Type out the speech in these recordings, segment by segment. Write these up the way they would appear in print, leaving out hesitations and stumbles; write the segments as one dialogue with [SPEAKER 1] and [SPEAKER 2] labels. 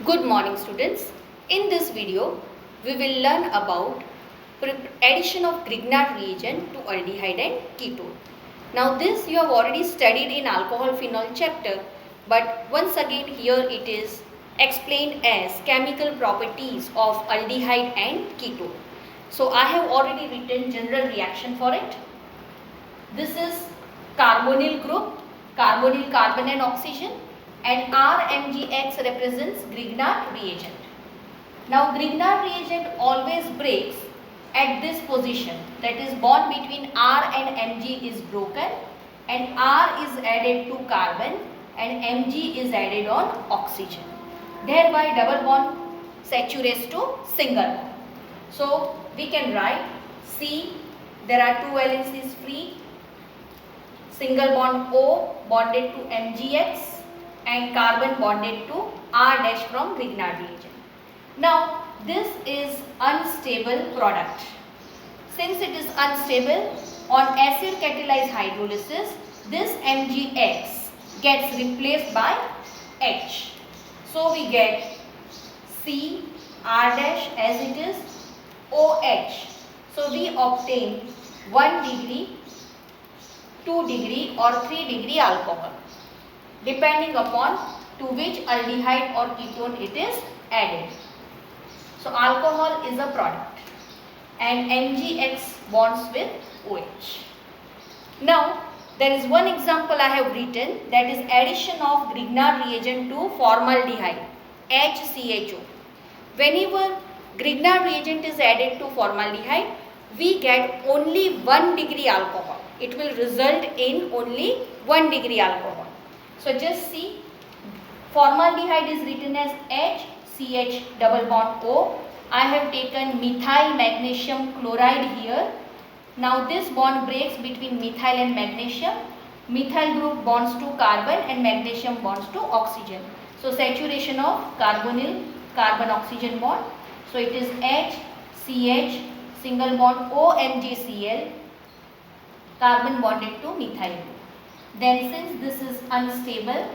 [SPEAKER 1] Good morning students. In this video, we will learn about addition of Grignard reagent to aldehyde and ketone. Now this you have already studied in alcohol phenol chapter, but once again here it is explained as chemical properties of aldehyde and ketone. So I have already written general reaction for it. This is carbonyl group, carbonyl carbon and oxygen, and RMgX represents Grignard reagent. Now Grignard reagent always breaks at this position, that is bond between R and Mg is broken and R is added to carbon and Mg is added on oxygen. Thereby double bond saturates to single bond. So we can write C, there are two valencies free, single bond O bonded to MgX and carbon bonded to R dash from Grignard reagent. Now this is unstable product. Since it is unstable, on acid catalyzed hydrolysis, this MgX gets replaced by H. So we get C R dash as it is OH. So we obtain 1 degree, 2 degree or 3 degree alcohol, depending upon to which aldehyde or ketone it is added. So alcohol is a product and MgX bonds with OH. Now there is one example I have written, that is addition of Grignard reagent to formaldehyde HCHO. Whenever Grignard reagent is added to formaldehyde, we get only 1 degree alcohol. It will result in only 1 degree alcohol. So just see, formaldehyde is written as HCH double bond O. I have taken methyl magnesium chloride here. Now this bond breaks between methyl and magnesium. Methyl group bonds to carbon and magnesium bonds to oxygen. So saturation of carbonyl carbon oxygen bond. So it is HCH single bond OMgCl carbon bonded to methyl group. Then since this is unstable,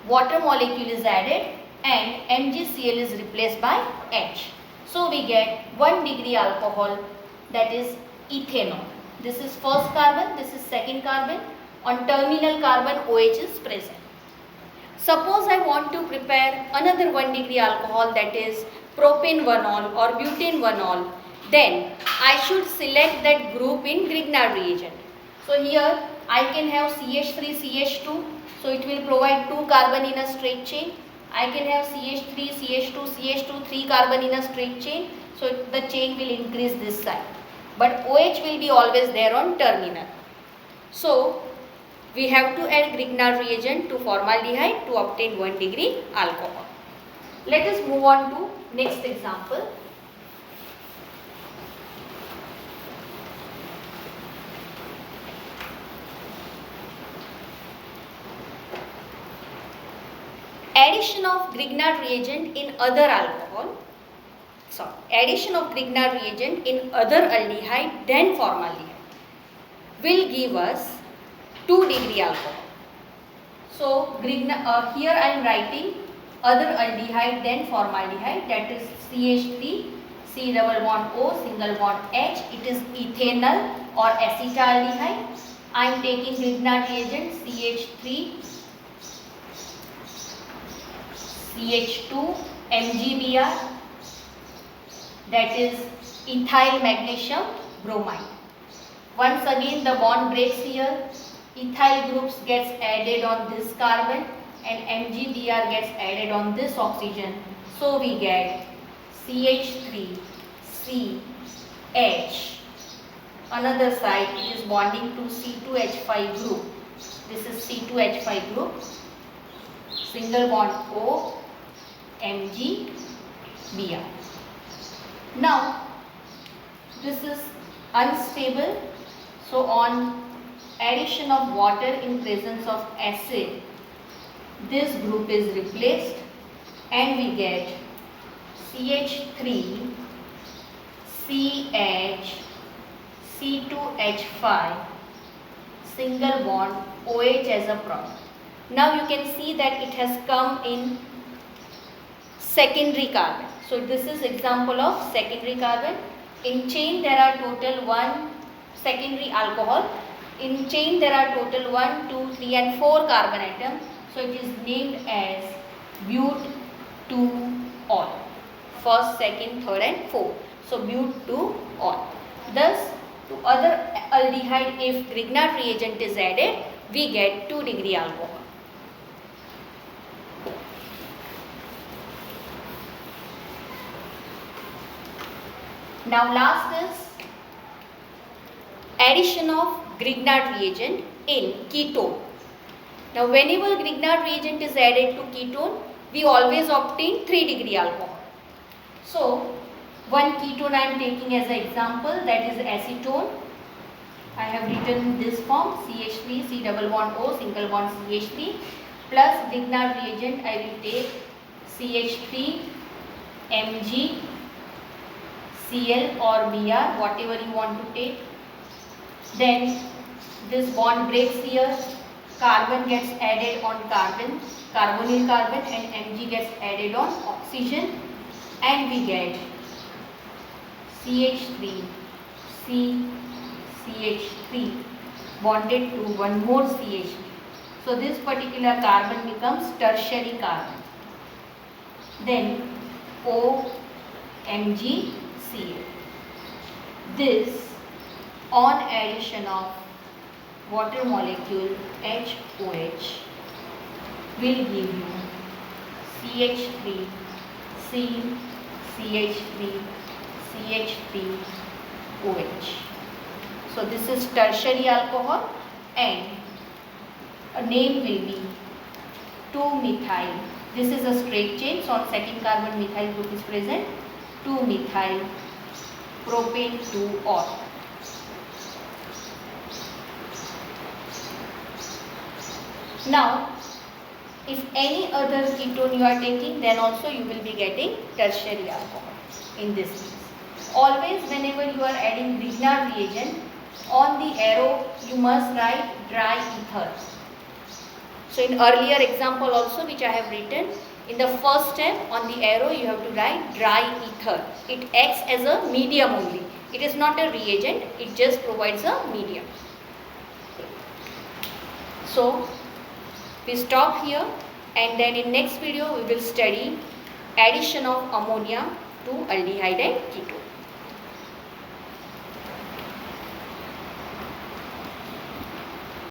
[SPEAKER 1] water molecule is added and MgCl is replaced by H. So we get 1 degree alcohol, that is ethanol. This is first carbon, this is second carbon. On terminal carbon OH is present. Suppose I want to prepare another 1 degree alcohol, that is propane-1-ol or butane-1-ol. Then I should select that group in Grignard reagent. So here I can have CH3, CH2. So it will provide 2 carbon in a straight chain. I can have CH3, CH2, CH2, 3 carbon in a straight chain. So the chain will increase this side. But OH will be always there on terminal. So we have to add Grignard reagent to formaldehyde to obtain 1 degree alcohol. Let us move on to next example. Addition of Grignard reagent in other alcohol, addition of Grignard reagent in other aldehyde than formaldehyde will give us 2 degree alcohol. So here I am writing other aldehyde than formaldehyde, that is CH3, C double bond O single bond H. It is ethanol or acetaldehyde. I am taking Grignard reagent CH3, CH2, MgBr, that is ethyl magnesium bromide. Once again the bond breaks here, ethyl groups gets added on this carbon and MgBr gets added on this oxygen. So we get CH3, CH. Another side it is bonding to C2H5 group. This is C2H5 group. Single bond O, MgBr. Now this is unstable. So on addition of water in presence of acid, this group is replaced and we get CH3, CH, C2H5, single bond OH as a product. Now you can see that it has come in secondary carbon. So this is example of secondary carbon. In chain there are total 1 secondary alcohol. In chain there are total 1, 2, 3 and 4 carbon atoms. So it is named as but2-ol. First, second, third and fourth. So but2-ol. Thus to other aldehyde, if Grignard reagent is added, we get 2 degree alcohol. Now last is addition of Grignard reagent in ketone. Now whenever Grignard reagent is added to ketone, we always obtain 3 degree alcohol. So one ketone I am taking as an example, that is acetone. I have written this form, CH3, C double bond O, single bond CH3 plus Grignard reagent I will take CH3, Mg, Cl or Br, whatever you want to take. Then this bond breaks here, carbon gets added on carbon, carbonyl carbon, and Mg gets added on oxygen, and we get CH3, C, CH3 bonded to one more CH3. So this particular carbon becomes tertiary carbon. Then O, Mg, Cl. This on addition of water molecule HOH will give you CH3, C, CH3, CH3, OH. So this is tertiary alcohol and a name will be 2-methyl. This is a straight chain, so on second carbon methyl group is present. 2-methyl propane 2-ol. Now, if any other ketone you are taking, then also you will be getting tertiary alcohol in this case. Always whenever you are adding Grignard reagent, on the arrow you must write dry ether. So in earlier example also which I have written, in the first step on the arrow you have to write dry ether. It acts as a medium only. It is not a reagent, it just provides a medium. So we stop here, and then in next video we will study addition of ammonia to aldehyde and ketone.